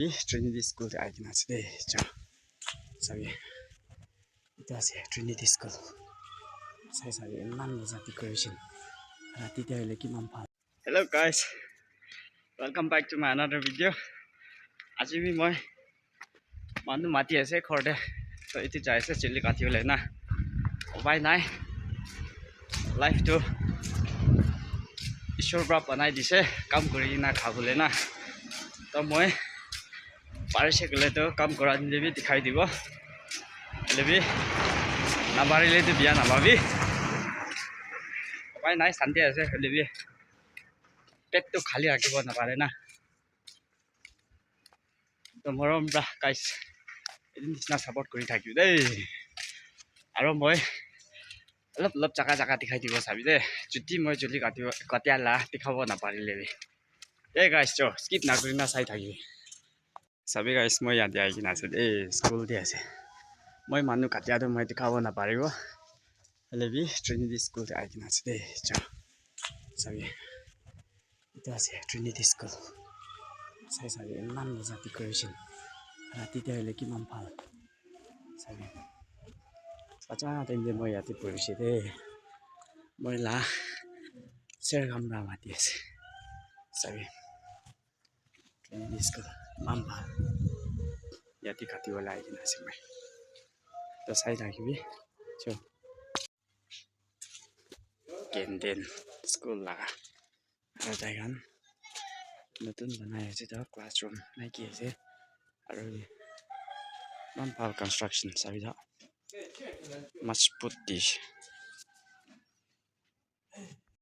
Trinity School de aikina today. Sabi, ito si Trinity School. Saya sabi, man sa decoration. Rati tayo lagi mampal. Hello guys, welcome back to my another video. আজি মই মানুহ মাতি আছে ঘৰতে তো এতি যাইছে চিলি কাটিবলৈ না উপায় নাই লাইফটো ঈশ্বৰ পৰা বনাই দিছে কাম কৰি না খাবলৈ না তো মই পাৰিছে গলে তো কাম কৰা দিবি দেখাই দিব লেবি নাবাৰিলে তো বিয়া নাপাবি উপায় নাই শান্তি আছে লেবি পেটটো খালি ৰাখিব নাপাৰে না তো মৰম ব্ৰা গাইছ এদিন নিচিনা সাপোৰ্ট কৰি থাকিব দেই আৰু মই অলপ জাগা দেখাই দিব চাবি দে যদি মই জলদি কাটিয়ালা দেখাব নাপাৰিলে এই গাইছ চ স্কিপ নকৰি না চাই থাকিবি চাবি গাইছ মই ইয়াতে আহি কিনে আছে দেই স্কুল দি আছে মই মানুহ কাটিয়াটো মই দেখাব নাপাৰিব লেবি ট্ৰিনিটি স্কুল আহি কিনে আছে দেই চ চাবি এটা আছে ট্ৰিনিটি স্কুল চাবি ইমান মজা ডেকৰেশ্যন ৰাতি তাইলে কিমান ভাল চাবি আচ্ছা টাইমে মই ইয়াতে পৰিছে দেই মই চেৰ কামৰা মাতি আছে চাবি ট্ৰিনিটি স্কুল ইমান ভাল ইয়াতে কাটিবলৈ আহি কিনে আছে মই তো চাই থাকিবি চ কেন্দেন স্কুল লাগা আৰু তাইখন নতুন বনাই আছে তো ক্লাছৰুম নাকি আছে আৰু ইমান ভাল কনষ্ট্ৰাকশ্যন চাবি দা মজবুত দিছে